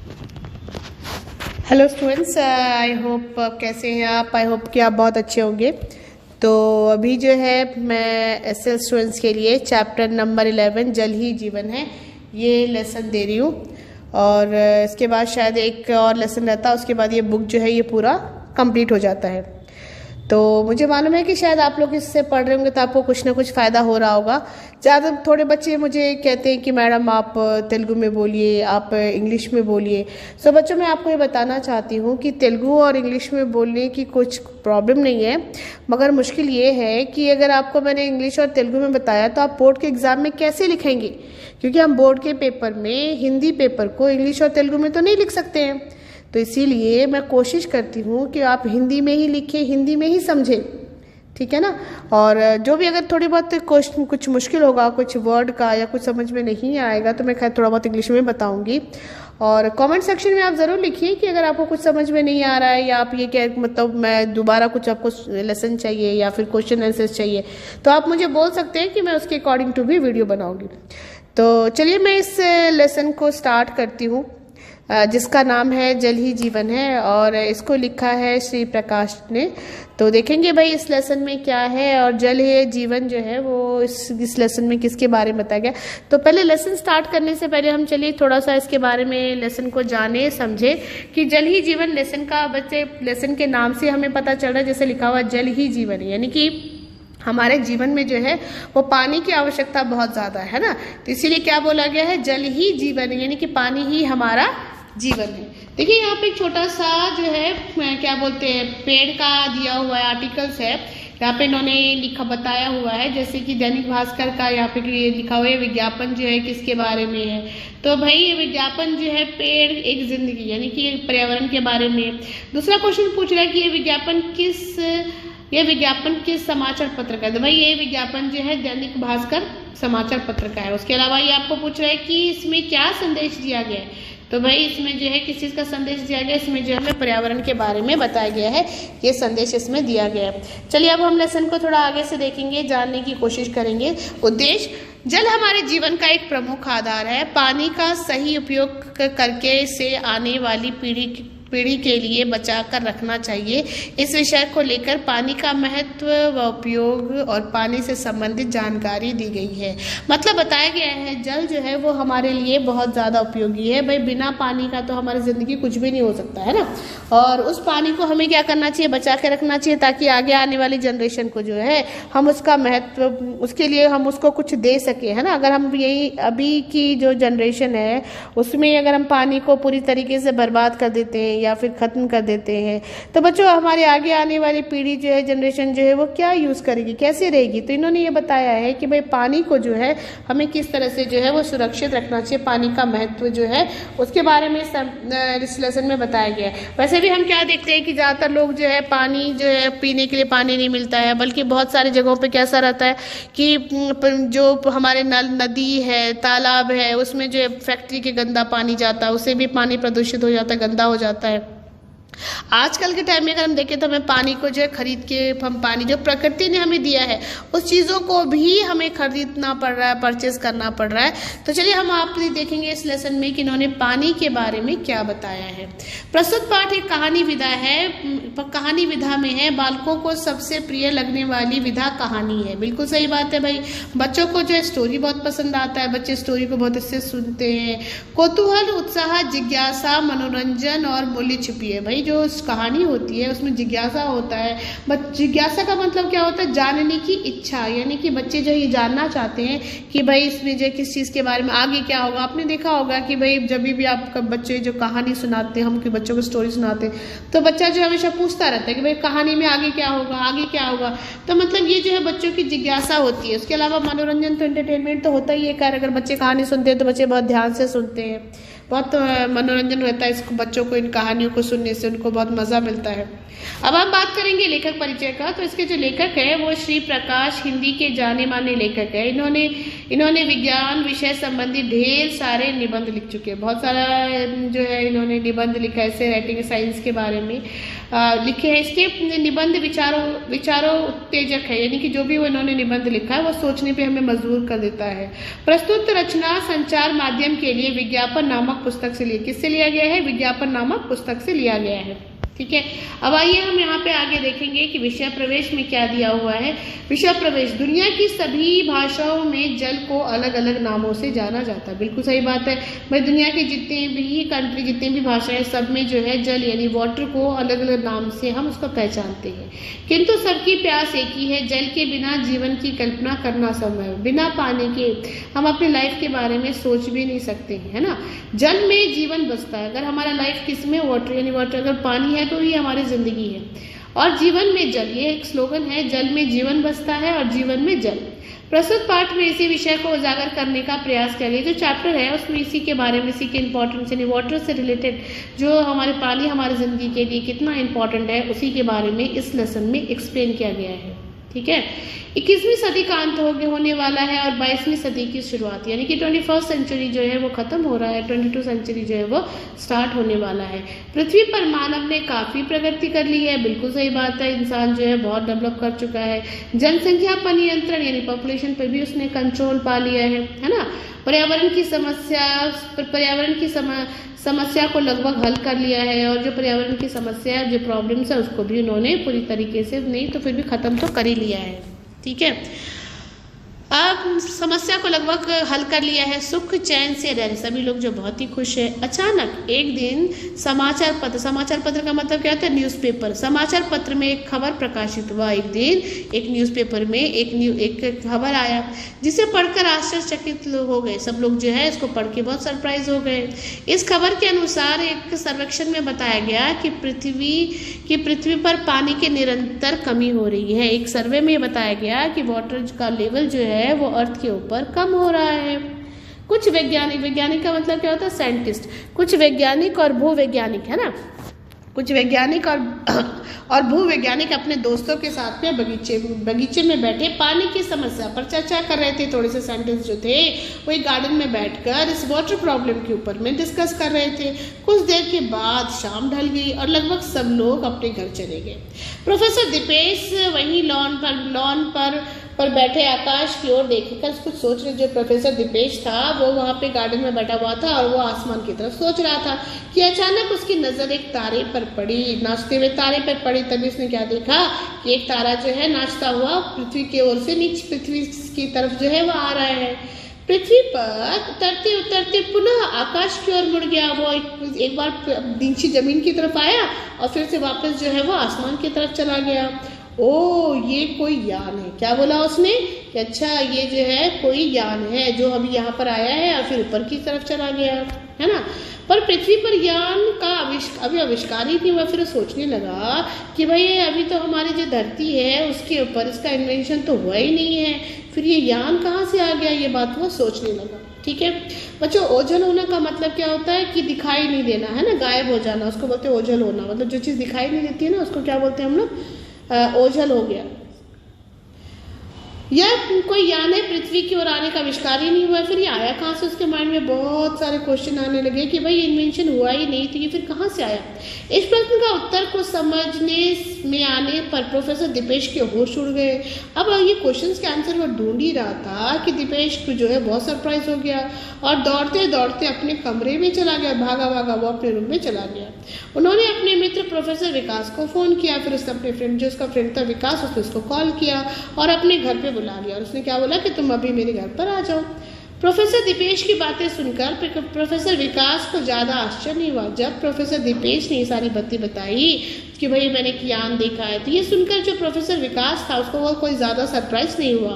Hello students, I hope कैसे हैं आप। आई होप कि आप बहुत अच्छे होंगे। तो अभी जो है मैं एसएल स्टूडेंट्स के लिए चैप्टर नंबर 11 जल ही जीवन है ये लेसन दे रही हूँ। और इसके बाद शायद एक और लेसन रहता है, उसके बाद ये बुक जो है ये पूरा कंप्लीट हो जाता है। तो मुझे मालूम है कि शायद आप लोग इससे पढ़ रहे होंगे तो आपको कुछ ना कुछ फ़ायदा हो रहा होगा। ज़्यादा थोड़े बच्चे मुझे कहते हैं कि मैडम आप तेलुगु में बोलिए, आप इंग्लिश में बोलिए। सो बच्चों, मैं आपको ये बताना चाहती हूँ कि तेलुगु और इंग्लिश में बोलने की कुछ प्रॉब्लम नहीं है, मगर मुश्किल ये है कि अगर आपको मैंने इंग्लिश और तेलुगु में बताया तो आप बोर्ड के एग्ज़ाम में कैसे लिखेंगे, क्योंकि हम बोर्ड के पेपर में हिंदी पेपर को इंग्लिश और तेलुगु में तो नहीं लिख सकते हैं। तो इसीलिए मैं कोशिश करती हूँ कि आप हिंदी में ही लिखें, हिंदी में ही समझें, ठीक है ना। और जो भी अगर थोड़ी बहुत कुछ मुश्किल होगा, कुछ वर्ड का या कुछ समझ में नहीं आएगा तो मैं खैर थोड़ा बहुत इंग्लिश में बताऊंगी। और कमेंट सेक्शन में आप ज़रूर लिखिए कि अगर आपको कुछ समझ में नहीं आ रहा है या आप ये क्या मतलब मैं दोबारा कुछ आपको लेसन चाहिए या फिर क्वेश्चन आंसर्स चाहिए, तो आप मुझे बोल सकते हैं कि मैं उसके अकॉर्डिंग टू भी वीडियो बनाऊँगी। तो चलिए मैं इस लेसन को स्टार्ट करती हूँ, जिसका नाम है जल ही जीवन है, और इसको लिखा है श्री प्रकाश ने। तो देखेंगे भाई इस लेसन में क्या है, और जल ही जीवन जो है वो इस लेसन में किसके बारे में बताया गया। तो पहले लेसन स्टार्ट करने से पहले हम चलिए थोड़ा सा इसके बारे में लेसन को जाने समझे कि जल ही जीवन लेसन का, बच्चे लेसन के नाम से हमें पता चल रहा है जैसे लिखा हुआ जल ही जीवन, यानी कि हमारे जीवन में जो है वो पानी की आवश्यकता बहुत ज़्यादा है ना। तो इसीलिए क्या बोला गया है, जल ही जीवन है, यानी कि पानी ही हमारा जीवन है। देखिए यहाँ पे एक छोटा सा जो है क्या बोलते हैं पेड़ का दिया हुआ है, आर्टिकल्स है यहाँ पे इन्होंने लिखा बताया हुआ है, जैसे कि दैनिक भास्कर का यहाँ पे लिखा हुआ है विज्ञापन जो है किसके बारे में है। तो भाई ये विज्ञापन जो है पेड़ एक जिंदगी यानी कि पर्यावरण के बारे में। दूसरा क्वेश्चन पूछ रहा है कि ये विज्ञापन किस समाचार पत्र का है। तो भाई ये विज्ञापन जो है दैनिक भास्कर समाचार पत्र का है। उसके अलावा ये आपको पूछ रहा है कि इसमें क्या संदेश दिया गया है। तो भाई इसमें जो है किस चीज़ का संदेश दिया गया है, इसमें जो है पर्यावरण के बारे में बताया गया है, ये संदेश इसमें दिया गया है। चलिए अब हम लेसन को थोड़ा आगे से देखेंगे, जानने की कोशिश करेंगे। उद्देश्य, जल हमारे जीवन का एक प्रमुख आधार है। पानी का सही उपयोग करके इसे आने वाली पीढ़ी के लिए बचा कर रखना चाहिए। इस विषय को लेकर पानी का महत्व व उपयोग और पानी से संबंधित जानकारी दी गई है। मतलब बताया गया है जल जो है वो हमारे लिए बहुत ज़्यादा उपयोगी है। भाई बिना पानी का तो हमारी ज़िंदगी कुछ भी नहीं हो सकता है ना। और उस पानी को हमें क्या करना चाहिए, बचा के रखना चाहिए, ताकि आगे आने वाली जनरेशन को जो है हम उसका महत्व, उसके लिए हम उसको कुछ दे सके, है ना। अगर हम यही अभी की जो जनरेशन है उसमें अगर हम पानी को पूरी तरीके से बर्बाद कर देते हैं या फिर ख़त्म कर देते हैं तो बच्चों हमारे आगे आने वाली पीढ़ी जो है, जनरेशन जो है वो क्या यूज़ करेगी, कैसे रहेगी। तो इन्होंने ये बताया है कि भाई पानी को जो है हमें किस तरह से जो है वो सुरक्षित रखना चाहिए, पानी का महत्व जो है उसके बारे में इस लेसन में बताया गया है। वैसे भी हम क्या देखते हैं कि ज़्यादातर लोग जो है पानी जो है पीने के लिए पानी नहीं मिलता है, बल्कि बहुत सारी जगहों पर कैसा रहता है कि जो हमारे नदी है, तालाब है, उसमें जो फैक्ट्री के गंदा पानी जाता है, उससे भी पानी प्रदूषित हो जाता है, गंदा हो जाता है। आजकल के टाइम में अगर हम देखें तो हमें पानी को जो है खरीद के, हम पानी जो प्रकृति ने हमें दिया है उस चीज़ों को भी हमें खरीदना पड़ रहा है, परचेज करना पड़ रहा है। तो चलिए हम आप देखेंगे इस लेसन में कि इन्होंने पानी के बारे में क्या बताया है। प्रस्तुत पाठ एक कहानी विधा है, कहानी विधा में है। बालकों को सबसे प्रिय लगने वाली विधा कहानी है। बिल्कुल सही बात है भाई, बच्चों को जो है स्टोरी बहुत पसंद आता है, बच्चे स्टोरी को बहुत अच्छे से सुनते हैं। कौतूहल, उत्साह, जिज्ञासा, मनोरंजन और मूल्य छुपी है। भाई जो कहानी होती है उसमें जिज्ञासा होता है। जिज्ञासा का मतलब क्या होता है, जानने की इच्छा, यानी कि बच्चे जो ये जानना चाहते हैं कि भाई इसमें जो किस चीज़ के बारे में आगे क्या होगा। आपने देखा होगा कि भाई जब भी आपका बच्चे जो कहानी सुनाते हैं, हम कि बच्चों को स्टोरी सुनाते हैं तो बच्चा जो हमेशा पूछता रहता है कि भाई कहानी में आगे क्या होगा, आगे क्या होगा। तो मतलब ये जो है बच्चों की जिज्ञासा होती है। उसके अलावा मनोरंजन तो एंटरटेनमेंट तो होता ही है। खैर अगर बच्चे कहानी सुनते हैं तो बच्चे बहुत ध्यान से सुनते हैं, बहुत मनोरंजन रहता है इसको, बच्चों को इन कहानियों को सुनने से उनको बहुत मज़ा मिलता है। अब हम बात करेंगे लेखक परिचय का। तो इसके जो लेखक है वो श्री प्रकाश हिंदी के जाने माने लेखक है। इन्होंने विज्ञान विषय संबंधी ढेर सारे निबंध लिख चुके हैं। बहुत सारा जो है इन्होंने निबंध लिखा है, ऐसे राइटिंग साइंस के बारे में। लिखे हैं। इसके निबंध विचारों उत्तेजक है, यानी कि जो भी वो इन्होंने निबंध लिखा है वो सोचने पे हमें मजबूर कर देता है। प्रस्तुत रचना संचार माध्यम के लिए विज्ञापन नामक पुस्तक से किससे लिया गया है? विज्ञापन नामक पुस्तक से लिया गया है। ठीक है, अब आइए हम यहाँ पे आगे देखेंगे कि विषय प्रवेश में क्या दिया हुआ है। विषय प्रवेश, दुनिया की सभी भाषाओं में जल को अलग अलग नामों से जाना जाता है। बिल्कुल सही बात है भाई, दुनिया के जितने भी कंट्री, जितने भी भाषाएं, सब में जो है जल यानी वाटर को अलग अलग नाम से हम उसको पहचानते हैं, किंतु सबकी प्यास एक ही है। जल के बिना जीवन की कल्पना करना संभव है। बिना पानी के हम अपनी लाइफ के बारे में सोच भी नहीं सकते हैं, है ना। जल में जीवन बसता है। अगर हमारा लाइफ किस में, वाटर यानी वाटर, अगर पानी है तो ही हमारी जिंदगी है। और जीवन में जल, ये एक स्लोगन है, जल में जीवन बसता है और जीवन में जल। प्रस्तुत पाठ में इसी विषय को उजागर करने का प्रयास करिए। जो चैप्टर है उसमें इसी के बारे में, इसी के इंपॉर्टेंस यानी वाटर से रिलेटेड, जो हमारे पानी हमारी जिंदगी के लिए कितना इंपॉर्टेंट है, उसी के बारे में इस लेसन में एक्सप्लेन किया गया है। ठीक है, 21वीं सदी का अंत होने वाला है और 22वीं सदी की शुरुआत, यानी कि 21st सेंचुरी जो है वो खत्म हो रहा है, 22 सेंचुरी जो है वो स्टार्ट होने वाला है। पृथ्वी पर मानव ने काफी प्रगति कर ली है। बिल्कुल सही बात है, इंसान जो है बहुत डेवलप कर चुका है। जनसंख्या पर नियंत्रण यानी पॉपुलेशन पर भी उसने कंट्रोल पा लिया है ना। पर्यावरण की समस्या को लगभग हल कर लिया है, और जो पर्यावरण की समस्या है, जो प्रॉब्लम्स है, उसको भी उन्होंने पूरी तरीके से नहीं तो फिर भी खत्म तो कर ही लिया है। ठीक है, अब समस्या को लगभग हल कर लिया है। सुख चैन से रह रहे सभी लोग जो बहुत ही खुश है। अचानक एक दिन समाचार पत्र का मतलब क्या होता है? न्यूज़पेपर। समाचार पत्र में एक खबर प्रकाशित हुआ। एक दिन एक न्यूज़पेपर में एक खबर आया जिसे पढ़कर आश्चर्यचकित हो गए सब लोग, जो है इसको पढ़ के बहुत सरप्राइज हो गए। इस खबर के अनुसार एक सर्वेक्षण में बताया गया कि पृथ्वी पर पानी की निरंतर कमी हो रही है। एक सर्वे में बताया गया कि वाटर का लेवल जो है वो अर्थ के ऊपर कम हो रहा है। कुछ वैज्ञानिक का मतलब क्या होता है? साइंटिस्ट। कुछ वैज्ञानिक और भूवैज्ञानिक, है ना, कुछ वैज्ञानिक और भूवैज्ञानिक अपने दोस्तों के साथ में बगीचे में बैठे पानी की समस्या पर चर्चा कर रहे थे। थोड़े से साइंटिस्ट जो थे वो एक गार्डन में बैठकर इस वाटर प्रॉब्लम के ऊपर में डिस्कस कर रहे थे। कुछ देर के बाद शाम ढल गई और लगभग सब लोग अपने घर चले गए। प्रोफेसर दीपेश वहीं लॉन पर बैठे आकाश की ओर देखकर कुछ सोच रहे। जो प्रोफेसर दीपेश था वो वहाँ पे गार्डन में बैठा हुआ था और वो आसमान की तरफ सोच रहा था कि अचानक उसकी नजर एक तारे पर पड़ी, नाचते हुए तारे पर पड़ी। तभी उसने क्या देखा कि एक तारा जो है नाचता हुआ पृथ्वी की ओर से नीचे पृथ्वी की तरफ जो है वो आ रहा है। पृथ्वी पर उतरते उतरते पुनः आकाश की ओर मुड़ गया। वो एक बार नीचे जमीन की तरफ आया और फिर से वापस जो है वो आसमान की तरफ चला गया। ओ, ये कोई यान है। क्या बोला उसने कि अच्छा ये जो है कोई यान है जो अभी यहाँ पर आया है और फिर ऊपर की तरफ चला गया, है ना। पर पृथ्वी पर यान का अभी आविष्कार ही नहीं हुआ। फिर सोचने लगा कि भाई अभी तो हमारी जो धरती है उसके ऊपर इसका इन्वेंशन तो हुआ ही नहीं है, फिर ये यान कहाँ से आ गया, ये बात वो सोचने लगा। ठीक है बच्चों, ओझल होना का मतलब क्या होता है कि दिखाई नहीं देना, है ना, गायब हो जाना, उसको बोलते हैं ओझल होना। मतलब जो चीज़ दिखाई नहीं देती है ना उसको क्या बोलते हैं हम लोग? ओझल हो गया। यह कोई यान है, पृथ्वी की ओर आने का आविष्कार ही नहीं हुआ, फिर ये आया कहाँ से? उसके माइंड में बहुत सारे क्वेश्चन आने लगे कि भाई इन्वेंशन हुआ ही नहीं तो ये फिर कहाँ से आया। इस प्रश्न का उत्तर को समझने में आने पर प्रोफेसर दीपेश के होश उड़ गए। अब ये क्वेश्चंस के आंसर वो ढूंढ ही रहा था कि दीपेश को जो है बहुत सरप्राइज हो गया और दौड़ते दौड़ते अपने कमरे में चला गया। भागा वो अपने रूम में चला गया। उन्होंने अपने मित्र प्रोफेसर विकास को फोन किया, फिर उसने अपने फ्रेंड, जो उसका फ्रेंड था विकास, उसने उसको कॉल किया और अपने घर पे बुला लिया। और उसने क्या बोला कि तुम अभी मेरे घर पर आ जाओ। प्रोफेसर दीपेश की बातें सुनकर प्रोफेसर विकास को ज़्यादा आश्चर्य नहीं हुआ। जब प्रोफेसर दीपेश ने ये सारी बातें बताई कि भाई मैंने एक यान देखा है, तो ये सुनकर जो प्रोफेसर विकास था उसको वो कोई ज़्यादा सरप्राइज नहीं हुआ,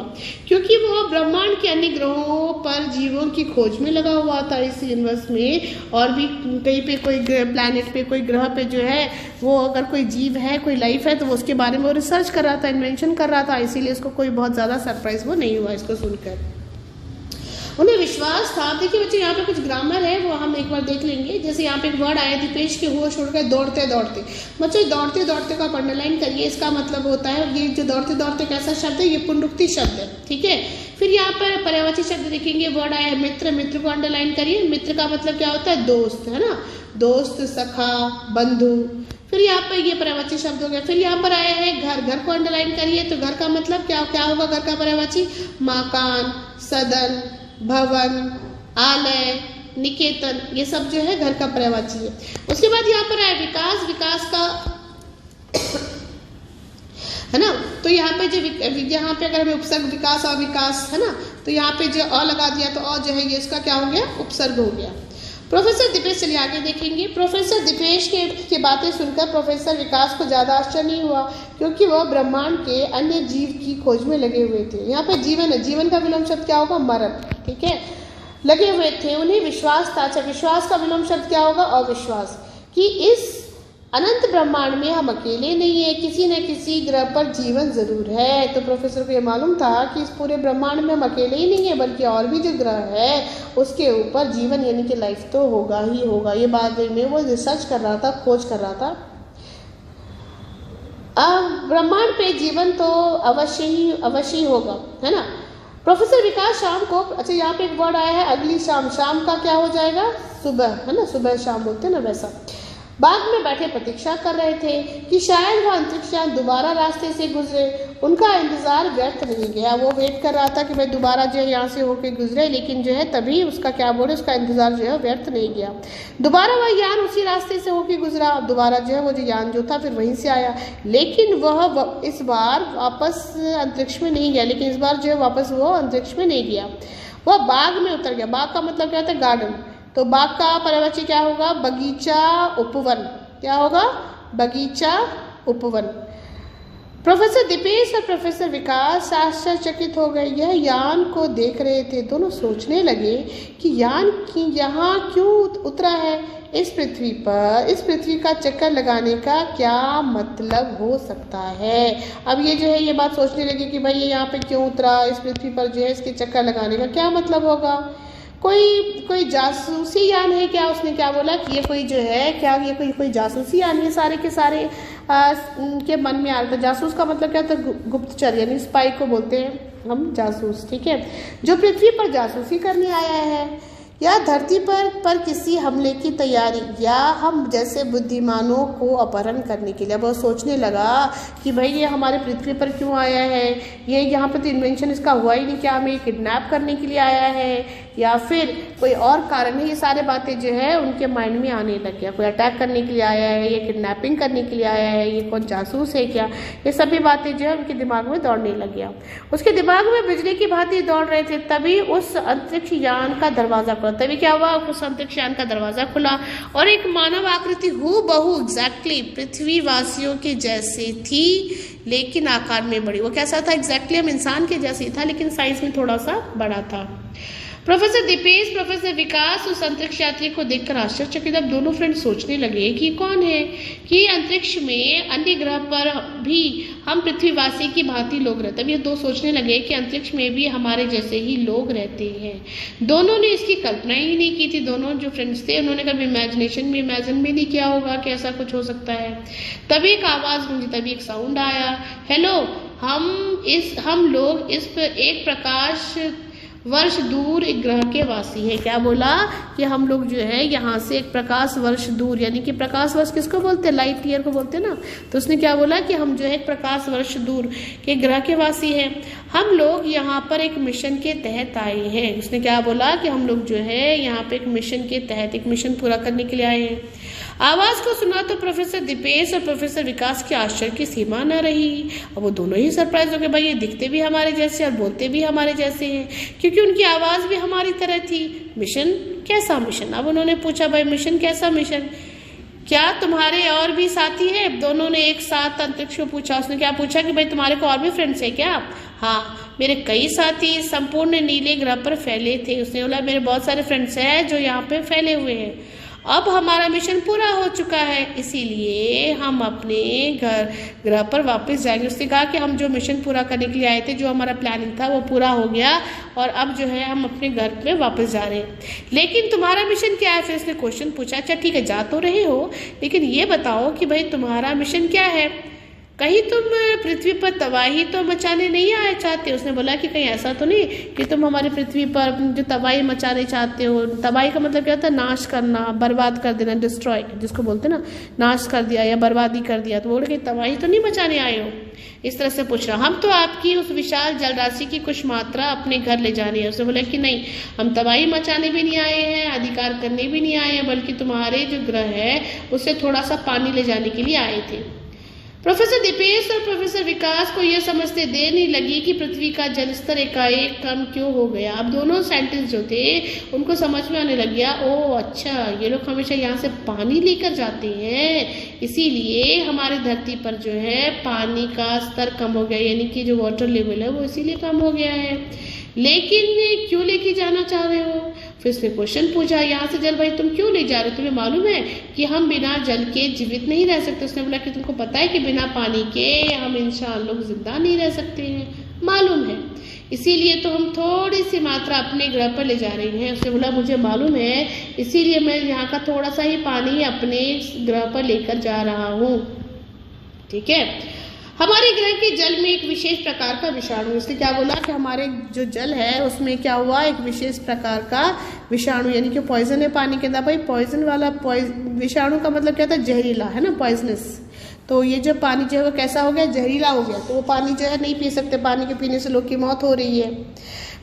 क्योंकि वो ब्रह्मांड के अन्य ग्रहों पर जीवों की खोज में लगा हुआ था इस यूनिवर्स में। और भी कहीं पे कोई प्लैनेट पे, कोई ग्रह पे जो है वो अगर कोई जीव है, कोई लाइफ है, तो वो उसके बारे में वो रिसर्च कर रहा था, इन्वेंशन कर रहा था। इसीलिए उसको कोई बहुत ज़्यादा सरप्राइज वो नहीं हुआ इसको सुनकर। उन्हें विश्वास था। देखिए बच्चे, यहाँ पे कुछ ग्रामर है वो हम एक बार देख लेंगे। जैसे यहाँ पे एक वर्ड आया, दीपेश के होश उड़ गए दौड़ते दौड़ते। बच्चों दौड़ते दौड़ते का अंडरलाइन करिए। इसका मतलब होता है, ये जो दौड़ते दौड़ते कैसा शब्द है, ये पुनरुक्ति शब्द है। ठीक है, फिर यहाँ पर पर्यायवाची शब्द देखेंगे, वर्ड आया है मित्र। मित्र को अंडरलाइन करिए। मित्र का मतलब क्या होता है? दोस्त, है ना, दोस्त, सखा, बंधु, फिर यहाँ पर ये पर्यायवाची शब्द हो गया। फिर यहाँ पर आया है घर, घर को अंडरलाइन करिए। तो घर का मतलब क्या क्या होगा? घर का पर्यायवाची मकान, सदन, भवन, आलय, निकेतन, ये सब जो है घर का पर्यायवाची है। उसके बाद यहाँ पर आया विकास, विकास का है ना। तो यहाँ पे जो यहाँ पे अगर हमें उपसर्ग विकास और विकास है ना, तो यहाँ पे जो अ लगा दिया तो अ जो है ये इसका क्या हो गया? उपसर्ग हो गया। प्रोफेसर दीपेश, चलिए आगे देखेंगे। प्रोफेसर दीपेश के बातें सुनकर प्रोफेसर विकास को ज़्यादा आश्चर्य नहीं हुआ, क्योंकि वह ब्रह्मांड के अन्य जीव की खोज में लगे हुए थे। यहाँ पे जीवन है, जीवन का विलोम शब्द क्या होगा? मरण, ठीक है, लगे हुए थे। उन्हें विश्वास था। अच्छा, विश्वास का विलोम शब्द क्या होगा? अविश्वास, कि इस अनंत ब्रह्मांड में हम अकेले नहीं है, किसी न किसी ग्रह पर जीवन जरूर है। तो प्रोफेसर को ये मालूम था कि इस पूरे ब्रह्मांड में हम अकेले ही नहीं है, बल्कि और भी जो ग्रह है उसके ऊपर जीवन यानी कि लाइफ तो होगा ही होगा। ये बात में वो रिसर्च कर रहा था, खोज कर रहा था। अब ब्रह्मांड पे जीवन तो अवश्य ही होगा, है ना। प्रोफेसर विकास शाम को, अच्छा यहाँ पे एक वर्ड आया है अगली शाम, शाम का क्या हो जाएगा? सुबह, है ना, सुबह शाम बोलते हैं ना, वैसा बाग में बैठे प्रतीक्षा कर रहे थे कि शायद वह अंतरिक्ष यान दोबारा रास्ते से गुजरे। उनका इंतजार व्यर्थ नहीं गया। वो वेट कर रहा था कि भाई दोबारा जो है यहाँ से होके गुजरे, लेकिन जो है तभी उसका क्या बोले, उसका इंतजार जो है व्यर्थ नहीं गया। दोबारा वह यान उसी रास्ते से होके गुजरा। दोबारा जो है वो जो यान जो था फिर वहीं से आया, लेकिन वह इस बार वापस अंतरिक्ष में नहीं गया। लेकिन इस बार जो है वापस वो अंतरिक्ष में नहीं गया, वह बाग में उतर गया। बाग का मतलब क्या होता है? गार्डन। तो बाग का पर्यायवाची क्या होगा? बगीचा, उपवन। क्या होगा? बगीचा, उपवन। प्रोफेसर दीपेश और प्रोफेसर विकास आश्चर्यचकित हो गए। यह यान को देख रहे थे। दोनों सोचने लगे कि यान की यहाँ क्यों उतरा है? इस पृथ्वी का चक्कर लगाने का क्या मतलब हो सकता है? अब ये जो है ये बात सोचने लगे कि भाई ये यहाँ पे क्यों उतरा, इस पृथ्वी पर जो है इसके चक्कर लगाने का क्या मतलब होगा? कोई जासूसी यान है क्या? उसने क्या बोला कि ये कोई जो है क्या, ये कोई जासूसी यान है? सारे के सारे के मन में आ रहा था। जासूस का मतलब क्या होता है? गुप्तचर, यानी स्पाई को बोलते हैं हम जासूस, ठीक है, जो पृथ्वी पर जासूसी करने आया है या धरती पर किसी हमले की तैयारी, या हम जैसे बुद्धिमानों को अपहरण करने के लिए। अब वो सोचने लगा कि भाई ये हमारे पृथ्वी पर क्यों आया है? ये यहाँ पर तो इन्वेंशन इसका हुआ ही नहीं, क्या हमें किडनैप करने के लिए आया है या फिर कोई और कारण है? ये सारे बातें जो है उनके माइंड में आने लग गया। कोई अटैक करने के लिए आया है, ये किडनैपिंग करने के लिए आया है, ये कौन जासूस है क्या? ये सभी बातें जो है उनके दिमाग में दौड़ने लग गया। उसके दिमाग में बिजली की भांति दौड़ रहे थे। तभी उस अंतरिक्ष यान का दरवाजा खुला। तभी क्या हुआ? उस अंतरिक्ष यान का दरवाजा खुला और एक मानव आकृति हूबहू एग्जैक्टली पृथ्वी वासियों के जैसे थी, लेकिन आकार में बड़ी। वो कैसा था? एग्जैक्टली हम इंसान के जैसे ही था, लेकिन साइज में थोड़ा सा बड़ा था। प्रोफेसर दीपेश, प्रोफेसर विकास उस अंतरिक्ष यात्री को देखकर आश्चर्यचकित। अब दोनों फ्रेंड्स सोचने लगे कि कौन है कि अंतरिक्ष में अन्य ग्रह पर भी हम पृथ्वीवासी की भांति लोग रहते हैं। अब ये दो सोचने लगे कि अंतरिक्ष में भी हमारे जैसे ही लोग रहते हैं। दोनों ने इसकी कल्पना ही नहीं की थी। दोनों जो फ्रेंड्स थे उन्होंने कभी इमेजिनेशन में इमेजिन भी नहीं किया होगा कि ऐसा कुछ हो सकता है। तभी एक आवाज़ गूंजी, तभी एक साउंड आया, हेलो, हम लोग इस पर एक प्रकाश वर्ष दूर एक ग्रह के वासी है। क्या बोला? कि हम लोग जो है यहाँ से एक प्रकाश वर्ष दूर, यानी कि प्रकाश वर्ष किसको बोलते हैं? लाइट ईयर को बोलते हैं ना। तो उसने क्या बोला कि हम जो है एक प्रकाश वर्ष दूर के ग्रह के वासी हैं। हम लोग यहाँ पर एक मिशन के तहत आए हैं। उसने क्या बोला कि हम लोग जो है यहाँ पे एक मिशन के तहत एक मिशन पूरा करने के लिए आए हैं। आवाज को सुना तो प्रोफेसर दीपेश और प्रोफेसर विकास के आश्चर्य की सीमा न रही। अब वो दोनों ही सरप्राइज हो गए, भाई ये दिखते भी हमारे जैसे और बोलते भी हमारे जैसे हैं, क्योंकि उनकी आवाज भी हमारी तरह थी। मिशन? कैसा मिशन? अब उन्होंने पूछा, भाई मिशन कैसा मिशन? क्या तुम्हारे और भी साथी है? दोनों ने एक साथ अंतरिक्ष में पूछा। उसने क्या पूछा कि भाई तुम्हारे को और भी फ्रेंड्स है क्या? हाँ, मेरे कई साथी संपूर्ण नीले ग्रह पर फैले थे। उसने बोला मेरे बहुत सारे फ्रेंड्स हैं जो यहाँ पे फैले हुए हैं। अब हमारा मिशन पूरा हो चुका है, इसीलिए हम अपने ग्रह पर वापस जाएंगे। उसने कहा कि हम जो मिशन पूरा करने के लिए आए थे, जो हमारा प्लानिंग था वो पूरा हो गया और अब जो है हम अपने घर पे वापस जा रहे हैं। लेकिन तुम्हारा मिशन क्या है? फिर उसने क्वेश्चन पूछा। अच्छा ठीक है, जा तो रहे हो, लेकिन ये बताओ कि भाई तुम्हारा मिशन क्या है? कहीं तुम पृथ्वी पर तबाही तो मचाने नहीं आए चाहते। उसने बोला कि कहीं ऐसा तो नहीं कि तुम हमारी पृथ्वी पर जो तबाही मचाने चाहते हो। तबाही का मतलब क्या होता है? नाश करना, बर्बाद कर देना, डिस्ट्रॉय जिसको बोलते हैं ना, नाश कर दिया या बर्बादी कर दिया। तो बोल रहे तबाही तो नहीं मचाने आए हो, इस तरह से पूछ रहा। हम तो आपकी उस विशाल जलराशि की कुछ मात्रा अपने घर ले जा रही है। उसने बोला कि नहीं, हम तबाही मचाने भी नहीं आए हैं, अधिकार करने भी नहीं आए हैं, बल्कि तुम्हारे जो ग्रह है उससे थोड़ा सा पानी ले जाने के लिए आए थे। प्रोफेसर दीपेश और प्रोफेसर विकास को यह समझते देर नहीं लगी कि पृथ्वी का जल स्तर एकाएक कम क्यों हो गया। अब दोनों साइंटिस्ट जो थे उनको समझ में आने लग गया, ओ अच्छा, ये लोग हमेशा यहाँ से पानी लेकर जाते हैं, इसीलिए हमारी धरती पर जो है पानी का स्तर कम हो गया, यानी कि जो वाटर लेवल है वो इसीलिए कम हो गया है। लेकिन क्यों लेके जाना चाह रहे हो? फिर उसने क्वेश्चन पूछा, यहाँ से जल भाई तुम क्यों ले जा रहे हो? तुम्हें मालूम है कि हम बिना जल के जीवित नहीं रह सकते। उसने बोला कि तुमको पता है कि बिना पानी के हम इंसान लोग जिंदा नहीं रह सकते हैं, मालूम है, इसीलिए तो हम थोड़ी सी मात्रा अपने ग्रह पर ले जा रही हैं। उसने बोला मुझे मालूम है, इसीलिए मैं यहाँ का थोड़ा सा ही पानी अपने ग्रह पर लेकर जा रहा हूँ। ठीक है, हमारे ग्रह के जल में एक विशेष प्रकार का विषाणु, इसने क्या बोला कि हमारे जो जल है उसमें क्या हुआ, एक विशेष प्रकार का विषाणु, यानी कि पॉइजन है पानी के अंदर। भाई पॉइजन वाला विषाणु का मतलब क्या था? जहरीला, है ना, पॉइजनस। तो ये जो पानी जो है वो कैसा हो गया? जहरीला हो गया। तो वो पानी जो है नहीं पी सकते, पानी के पीने से लोग की मौत हो रही है।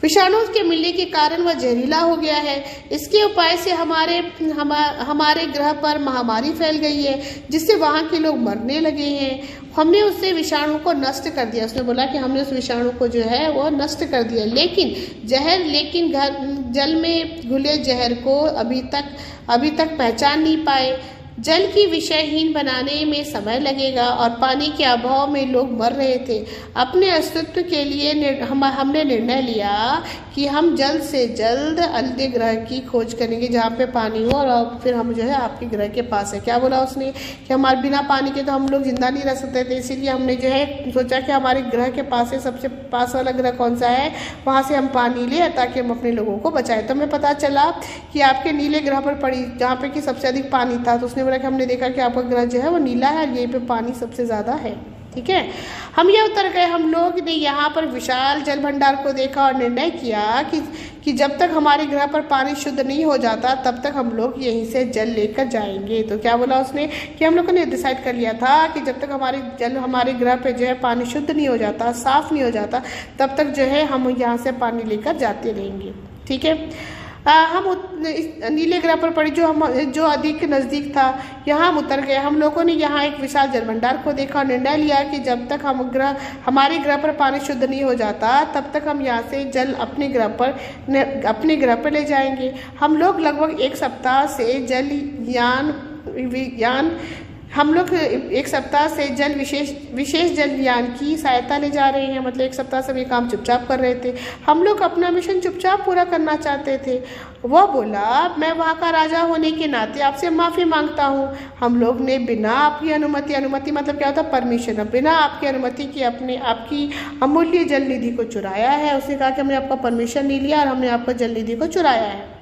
विषाणु के मिलने के कारण वह जहरीला हो गया है। इसके उपाय से हमारे ग्रह पर महामारी फैल गई है, जिससे वहाँ के लोग मरने लगे हैं। हमने उससे विषाणु को नष्ट कर दिया। उसने बोला कि हमने उस विषाणु को जो है वो नष्ट कर दिया, लेकिन जल में घुले जहर को अभी तक पहचान नहीं पाए। जल की विषयहीन बनाने में समय लगेगा और पानी के अभाव में लोग मर रहे थे। अपने अस्तित्व के लिए हमने निर्णय लिया कि हम जल्द से जल्द अन्य ग्रह की खोज करेंगे जहाँ पे पानी हो, और फिर हम जो है आपके ग्रह के पास है। क्या बोला उसने कि हमारे बिना पानी के तो हम लोग जिंदा नहीं रह सकते थे, इसीलिए हमने जो है सोचा कि हमारे ग्रह के पास है, सबसे पास वाला ग्रह कौन सा है, वहाँ से हम पानी ले ताकि हम अपने लोगों को बचाएं। तो हमें पता चला कि आपके नीले ग्रह पर पड़ी जहाँ पे कि सबसे अधिक पानी था। तो उसने बोला कि हमने देखा कि आपका ग्रह जो है वो नीला है, यहीं पे पानी सबसे ज़्यादा है। ठीक है, हम ये उतर गए। हम लोग ने यहाँ पर विशाल जल भंडार को देखा और निर्णय किया कि जब तक हमारे ग्रह पर पानी शुद्ध नहीं हो जाता तब तक हम लोग यहीं से जल लेकर जाएंगे। तो क्या बोला उसने कि हम लोगों ने डिसाइड कर लिया था कि जब तक हमारे ग्रह पे जो है पानी शुद्ध नहीं हो जाता, साफ नहीं हो जाता, तब तक जो है हम यहाँ से पानी लेकर जाते रहेंगे। ठीक है, हम नीले ग्रह पर पड़ी जो अधिक नज़दीक था, यहाँ हम उतर गए। हम लोगों ने यहाँ एक विशाल जल भंडार को देखा और निर्णय लिया कि जब तक हमारे ग्रह पर पानी शुद्ध नहीं हो जाता तब तक हम यहाँ से जल अपने ग्रह पर ले जाएंगे। हम लोग लगभग एक सप्ताह से विशेष जलयान की सहायता ले जा रहे हैं। मतलब एक सप्ताह से ये काम चुपचाप कर रहे थे। हम लोग अपना मिशन चुपचाप पूरा करना चाहते थे। वह बोला, मैं वहाँ का राजा होने के नाते आपसे माफ़ी मांगता हूँ। हम लोग ने बिना आपकी अनुमति मतलब क्या होता है? परमिशन। बिना आपकी अनुमति के आपकी अमूल्य जल निधि को चुराया है। उसने कहा कि हमने आपका परमिशन नहीं लिया और हमने आपका जल निधि को चुराया है।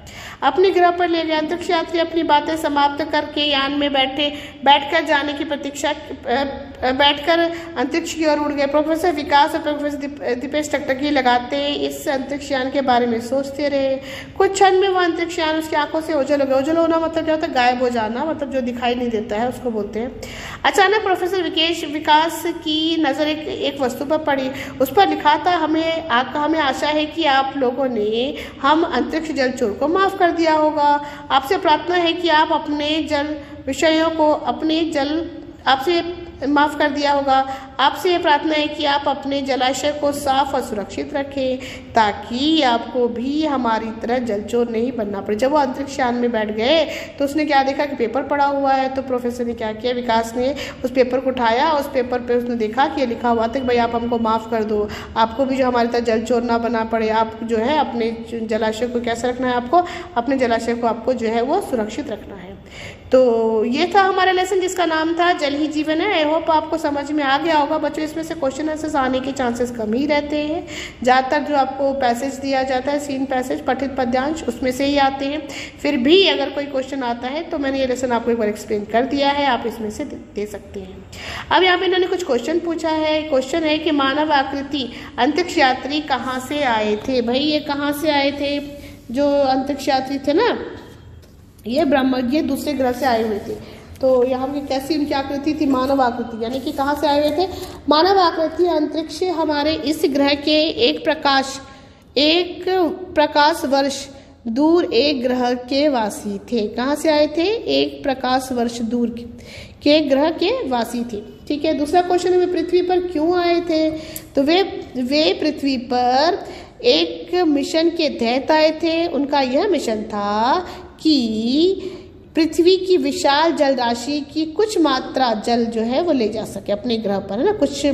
अपने ग्रह पर ले गए। अंतरिक्ष यात्री अपनी बातें समाप्त करके यान में बैठकर जाने की प्रतीक्षा बैठकर अंतरिक्ष की ओर उड़ गए। प्रोफेसर विकास और प्रोफेसर दीपेश टकटकी लगाते इस अंतरिक्ष यान के बारे में सोचते रहे। कुछ क्षण में वह अंतरिक्ष यान उसकी आंखों से ओझल हो गया। ओझल होना मतलब क्या होता है? गायब हो जाना, मतलब जो दिखाई नहीं देता है उसको बोलते हैं। अचानक प्रोफेसर विकास की नज़र एक वस्तु पर पड़ी। उस पर लिखा था, हमें आशा है कि आप लोगों ने हम अंतरिक्ष जल चोर को माफ़ कर दिया होगा। आपसे प्रार्थना है कि आप अपने जल विषयों को आपसे माफ़ कर दिया होगा। आपसे ये प्रार्थना है कि आप अपने जलाशय को साफ और सुरक्षित रखें ताकि आपको भी हमारी तरह जलचोर नहीं बनना पड़े। जब वो अंतरिक्ष यान में बैठ गए तो उसने क्या देखा कि पेपर पड़ा हुआ है। तो प्रोफेसर ने क्या किया, विकास ने उस पेपर को उठाया। उस पेपर पे उसने देखा कि ये लिखा हुआ था कि भाई आप हमको माफ़ कर दो, आपको भी जो हमारी तरह जलचोर ना बनना पड़े। आप जो है अपने जलाशय को कैसे रखना है, आपको अपने जलाशय को आपको जो है वो सुरक्षित रखना है। तो ये था हमारा लेसन जिसका नाम था जल ही जीवन है। आई होप आपको समझ में आ गया होगा बच्चों, इसमें से क्वेश्चन आंसर्स आने के चांसेस कम ही रहते हैं। ज़्यादातर जो आपको पैसेज दिया जाता है, सीन पैसेज, पठित पद्यांश, उसमें से ही आते हैं। फिर भी अगर कोई क्वेश्चन आता है तो मैंने ये लेसन आपको एक बार एक्सप्लेन कर दिया है, आप इसमें से दे सकते हैं। अब यहाँ पे इन्होंने कुछ क्वेश्चन पूछा है। क्वेश्चन है कि मानव आकृति अंतरिक्ष यात्री कहाँ से आए थे। भाई ये कहाँ से आए थे? जो अंतरिक्ष यात्री थे ना, ये दूसरे ग्रह से आए हुए थे। तो यहाँ की कैसी उनकी आकृति थी? मानव आकृति, यानी कि कहाँ से आए हुए थे? मानव आकृति अंतरिक्ष हमारे इस ग्रह के एक प्रकाश वर्ष दूर एक ग्रह के वासी थे। कहाँ से आए थे? एक प्रकाश वर्ष दूर के ग्रह के वासी थे। ठीक है। दूसरा क्वेश्चन है वे पृथ्वी पर क्यों आए थे? तो वे पृथ्वी पर एक मिशन के तहत आए थे। उनका यह मिशन था कि पृथ्वी की विशाल जल राशि की कुछ मात्रा जल जो है वो ले जा सके अपने ग्रह पर, है ना, कुछ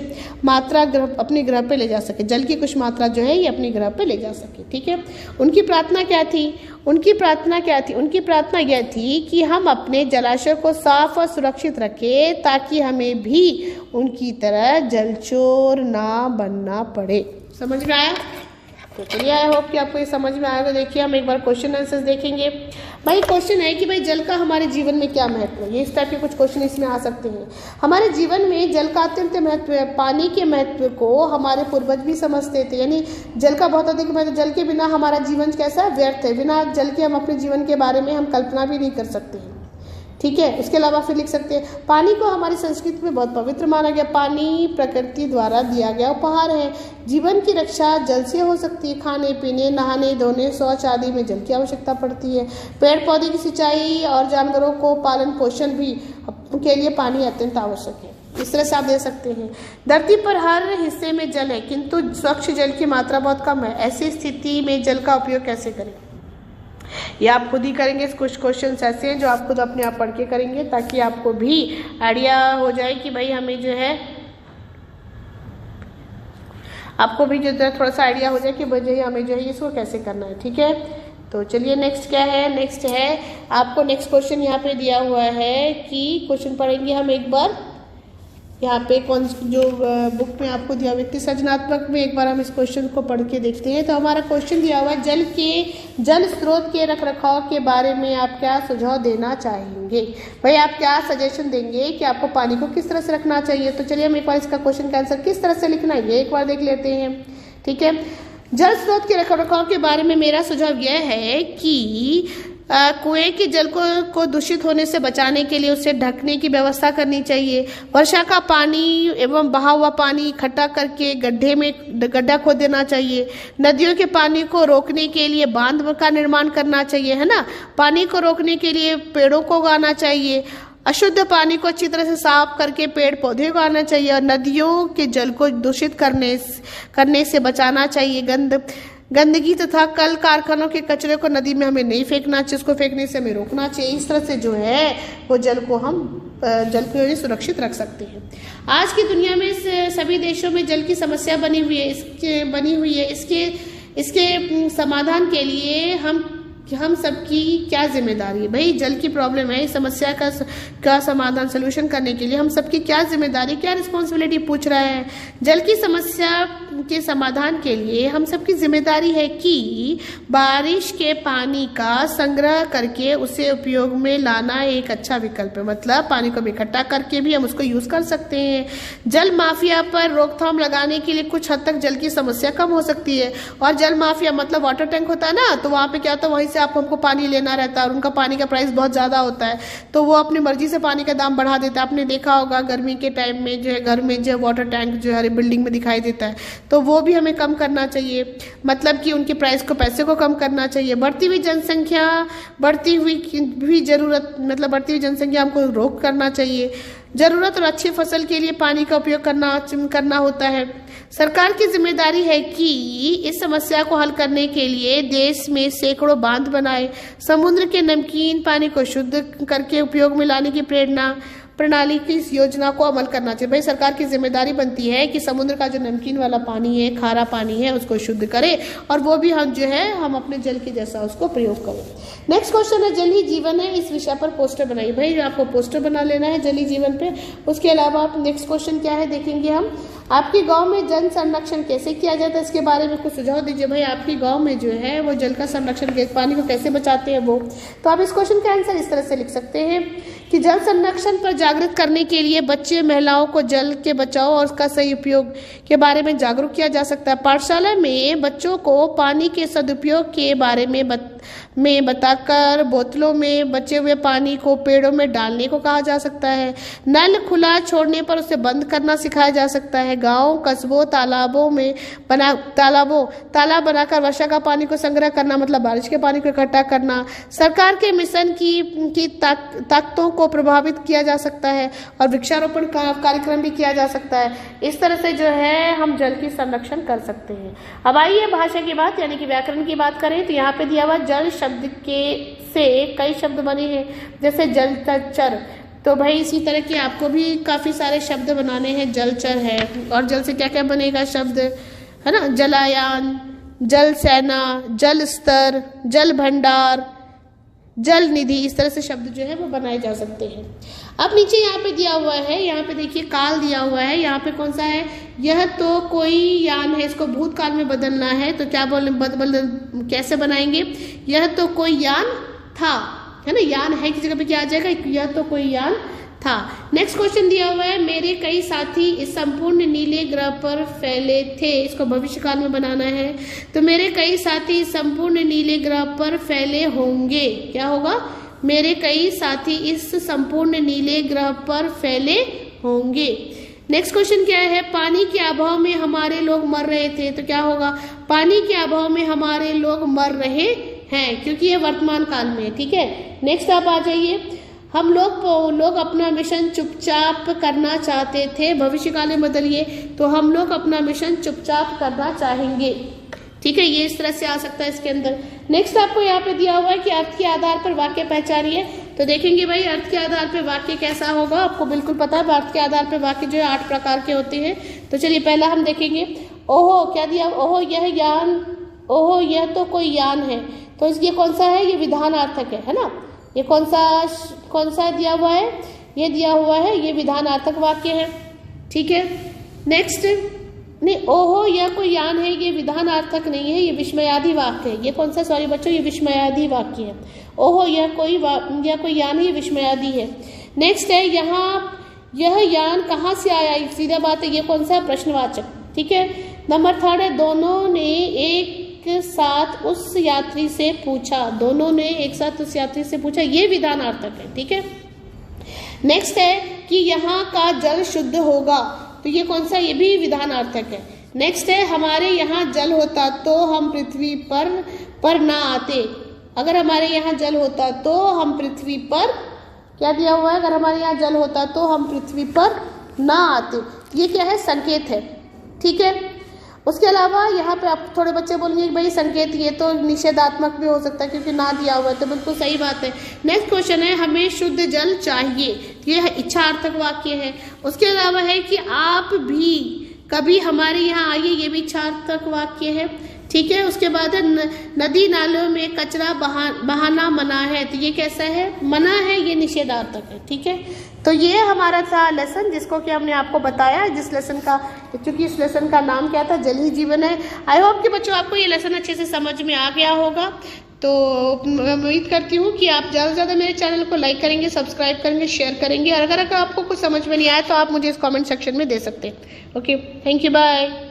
मात्रा अपने ग्रह पे ले जा सके, जल की कुछ मात्रा जो है ये अपने ग्रह पे ले जा सके। ठीक है। उनकी प्रार्थना क्या थी? उनकी प्रार्थना यह थी कि हम अपने जलाशय को साफ और सुरक्षित रखें ताकि हमें भी उनकी तरह जलचोर ना बनना पड़े। समझ में आया? तो चलिए, आई होप कि आपको ये समझ में आएगा। देखिए हम एक बार क्वेश्चन आंसर्स देखेंगे। भाई क्वेश्चन है कि भाई जल का हमारे जीवन में क्या महत्व है। ये इस टाइप के कुछ क्वेश्चन इसमें आ सकते हैं। हमारे जीवन में जल का अत्यंत महत्व है। पानी के महत्व को हमारे पूर्वज भी समझते थे, यानी जल का बहुत अधिक महत्व। जल के बिना हमारा जीवन कैसा है? व्यर्थ है। बिना जल के हम अपने जीवन के बारे में हम कल्पना भी नहीं कर सकते हैं। ठीक है। उसके अलावा फिर लिख सकते हैं पानी को हमारी संस्कृति में बहुत पवित्र माना गया। पानी प्रकृति द्वारा दिया गया उपहार है। जीवन की रक्षा जल से हो सकती है। खाने पीने, नहाने धोने, शौच आदि में जल की आवश्यकता पड़ती है। पेड़ पौधे की सिंचाई और जानवरों को पालन पोषण भी के लिए पानी अत्यंत आवश्यक है। इस तरह से आप दे सकते हैं। धरती पर हर हिस्से में जल है किंतु स्वच्छ जल की मात्रा बहुत कम है। ऐसी स्थिति में जल का उपयोग कैसे करें? ये आप खुद ही करेंगे। कुछ क्वेश्चन ऐसे हैं जो आप खुद अपने आप पढ़ के करेंगे ताकि आपको भी आइडिया हो जाए कि भाई हमें जो है, आपको भी जो है थोड़ा सा आइडिया हो जाए कि भाई हमें जो है इसको कैसे करना है। ठीक है। तो चलिए नेक्स्ट क्या है? नेक्स्ट है आपको नेक्स्ट क्वेश्चन यहाँ पे दिया हुआ है कि क्वेश्चन पढ़ेंगे हम एक बार। यहाँ पे कौन जो बुक में आपको दिया व्यक्ति सृजनात्मक में एक बार हम इस क्वेश्चन को पढ़ के देखते हैं। तो हमारा क्वेश्चन दिया हुआ है जल स्रोत के रखरखाव के बारे में आप क्या सुझाव देना चाहेंगे। भाई आप क्या सजेशन देंगे कि आपको पानी को किस तरह से रखना चाहिए। तो चलिए हम एक बार इसका क्वेश्चन का आंसर किस तरह से लिखना है ये एक बार देख लेते हैं। ठीक है। जल स्रोत के रखरखाव के बारे में मेरा सुझाव यह है कि कुएं के जल को दूषित होने से बचाने के लिए उसे ढकने की व्यवस्था करनी चाहिए। वर्षा का पानी एवं बहा हुआ पानी इकट्ठा करके गड्ढा खोद देना चाहिए। नदियों के पानी को रोकने के लिए बांध का निर्माण करना चाहिए, है ना। पानी को रोकने के लिए पेड़ों को उगाना चाहिए। अशुद्ध पानी को अच्छी तरह से साफ करके पेड़ पौधे उगाना चाहिए और नदियों के जल को दूषित करने से बचाना चाहिए। गंदगी तथा कल कारखानों के कचरे को नदी में हमें नहीं फेंकना चाहिए, उसको फेंकने से हमें रोकना चाहिए। इस तरह से जो है वो जल को सुरक्षित रख सकते हैं। आज की दुनिया में सभी देशों में जल की समस्या बनी हुई है। इसके समाधान के लिए हम सबकी क्या जिम्मेदारी है। भाई जल की प्रॉब्लम है, इस समस्या का समाधान सोल्यूशन करने के लिए हम सबकी क्या जिम्मेदारी, क्या रिस्पॉन्सिबिलिटी पूछ रहा है। जल की समस्या के समाधान के लिए हम सबकी जिम्मेदारी है कि बारिश के पानी का संग्रह करके उसे उपयोग में लाना एक अच्छा विकल्प है। मतलब पानी को इकट्ठा करके भी हम उसको यूज कर सकते हैं। जल माफिया पर रोकथाम लगाने के लिए कुछ हद तक जल की समस्या कम हो सकती है। और जल माफिया मतलब वाटर टैंक होता है ना, तो वहाँ पे क्या होता है, वहीं से आप हमको पानी लेना रहता है और उनका पानी का प्राइस बहुत ज़्यादा होता है, तो वो अपनी मर्जी से पानी का दाम बढ़ा देता है। आपने देखा होगा गर्मी के टाइम में जो है घर में जो वाटर टैंक जो है बिल्डिंग में दिखाई देता है, तो वो भी हमें कम करना चाहिए। मतलब कि उनके प्राइस को, पैसे को कम करना चाहिए। बढ़ती हुई जनसंख्या हमको रोक करना चाहिए। जरूरत और अच्छी फसल के लिए पानी का उपयोग करना होता है। सरकार की जिम्मेदारी है कि इस समस्या को हल करने के लिए देश में सैकड़ों बांध बनाए। समुद्र के नमकीन पानी को शुद्ध करके उपयोग में लाने की प्रेरणा। प्रणाली की इस योजना को अमल करना चाहिए। भाई सरकार की जिम्मेदारी बनती है कि समुद्र का जो नमकीन वाला पानी है, खारा पानी है, उसको शुद्ध करे और वो भी हम जो है हम अपने जल के जैसा उसको प्रयोग करें। नेक्स्ट क्वेश्चन है जल ही जीवन है, इस विषय पर पोस्टर बनाइए। भाई आपको पोस्टर बना लेना है जल ही जीवन पे। उसके अलावा आप नेक्स्ट क्वेश्चन क्या है देखेंगे हम, आपके गांव में जल संरक्षण कैसे किया जाता है, इसके बारे में कुछ सुझाव दीजिए। भाई आपके गांव में जो है वो जल का संरक्षण, पानी को कैसे बचाते हैं वो। तो आप इस क्वेश्चन का आंसर इस तरह से लिख सकते हैं कि जल संरक्षण पर जागृत करने के लिए बच्चे महिलाओं को जल के बचाव और उसका सही उपयोग के बारे में जागरूक किया जा सकता है। पाठशाला में बच्चों को पानी के सदुपयोग के बारे में बताकर बोतलों में बचे हुए पानी को पेड़ों में डालने को कहा जा सकता है। नल खुला छोड़ने पर उसे बंद करना सिखाया जा सकता है। गांव, कस्बों, तालाब बनाकर वर्षा का पानी को संग्रह करना, मतलब बारिश के पानी को इकट्ठा करना। सरकार के मिशन की ताकतों को प्रभावित किया जा सकता है और वृक्षारोपण कार्यक्रम भी किया जा सकता है। इस तरह से जो है हम जल की संरक्षण कर सकते हैं। अब आइए भाषा की बात यानी कि व्याकरण की बात करें तो यहाँ पे दिया हुआ जल शब्द से कई शब्द बने हैं, जैसे जलचर। तो भाई इसी तरह के आपको भी काफ़ी सारे शब्द बनाने हैं। जलचर है और जल से क्या क्या बनेगा शब्द, है ना, जलायान, जल सेना, जल स्तर, जल भंडार, जल निधि, इस तरह से शब्द जो है वो बनाए जा सकते हैं। अब नीचे यहाँ पे दिया हुआ है, यहाँ पे देखिए काल दिया हुआ है, यहाँ पे कौन सा है, यह तो कोई यान है, इसको भूतकाल में बदलना है तो क्या कैसे बनाएंगे, यह तो कोई यान था, है ना, यान है की जगह पे क्या आ जाएगा, यह तो कोई यान था। नेक्स्ट क्वेश्चन दिया हुआ है, मेरे कई साथी इस संपूर्ण नीले ग्रह पर फैले थे, इसको भविष्य काल में बनाना है। तो मेरे कई साथी इस संपूर्ण नीले ग्रह पर फैले होंगे, क्या होगा, मेरे कई साथी इस संपूर्ण नीले ग्रह पर फैले होंगे। नेक्स्ट क्वेश्चन क्या है, पानी के अभाव में हमारे लोग मर रहे थे, तो क्या होगा, पानी के अभाव में हमारे लोग मर रहे हैं, क्योंकि ये वर्तमान काल में है। ठीक है, नेक्स्ट आप आ जाइए, हम लोग अपना मिशन चुपचाप करना चाहते थे, भविष्य काल में बदलिए तो हम लोग अपना मिशन चुपचाप करना चाहेंगे। ठीक है, ये इस तरह से आ सकता है इसके अंदर। नेक्स्ट आपको यहाँ पे दिया हुआ है कि अर्थ के आधार पर वाक्य पहचानिए। तो देखेंगे भाई अर्थ के आधार पर वाक्य कैसा होगा, आपको बिल्कुल पता है अर्थ के आधार पर वाक्य जो है 8 प्रकार के होते हैं। तो चलिए पहला हम देखेंगे, ओहो क्या दिया, ओहो यह यान, ओहो यह तो कोई यान है, तो इसलिए कौन सा है, ये विधानार्थक है ना, ये कौन सा दिया हुआ है, ये दिया हुआ है, ये विधानार्थक वाक्य है। ठीक है, नेक्स्ट, नहीं ओहो यह कोई यान है, ये विधानार्थक नहीं है, ये विस्मयादि वाक्य है। ये कौन सा, सॉरी बच्चों, ये विस्मयादि वाक्य है। ओहो यह कोई यान है, ये विस्मयादि है। नेक्स्ट है, यहाँ यह यान कहाँ से आया, सीधा बात है, ये कौन सा, प्रश्नवाचक। ठीक है, नंबर 3 है, दोनों ने एक साथ उस यात्री से पूछा, दोनों ने एक साथ उस यात्री से पूछा, ये विधानार्थक है। ठीक है, नेक्स्ट है कि यहाँ का जल शुद्ध होगा, तो ये कौन सा, ये भी विधानार्थक है। नेक्स्ट है, हमारे यहाँ जल होता तो हम पृथ्वी पर ना आते, अगर हमारे यहाँ जल होता तो हम पृथ्वी पर, क्या दिया हुआ है, अगर हमारे यहाँ जल होता तो हम पृथ्वी पर ना आते, ये क्या है, संकेत है। ठीक है, उसके अलावा यहाँ पे आप थोड़े बच्चे बोलेंगे कि भाई संकेत ये तो निषेधात्मक भी हो सकता है क्योंकि ना दिया हुआ है, तो बिल्कुल सही बात है। नेक्स्ट क्वेश्चन है, हमें शुद्ध जल चाहिए, ये इच्छार्थक वाक्य है। उसके अलावा है कि आप भी कभी हमारे यहाँ आइए, ये भी इच्छार्थक वाक्य है। ठीक है, उसके बाद है नदी नालों में कचरा बहाना मना है, तो ये कैसा है, मना है, ये निषेधार्थक है। ठीक है, तो ये हमारा था लेसन जिसको कि हमने आपको बताया, जिस लेसन का, क्योंकि इस लेसन का नाम क्या था, जल ही जीवन है। आई होप कि बच्चों आपको ये लेसन अच्छे से समझ में आ गया होगा। तो मैं उम्मीद करती हूँ कि आप ज़्यादा से ज़्यादा मेरे चैनल को लाइक करेंगे, सब्सक्राइब करेंगे, शेयर करेंगे, और अगर आपको कुछ समझ में नहीं आया तो आप मुझे इस कमेंट सेक्शन में दे सकते हैं। Okay, thank you, bye.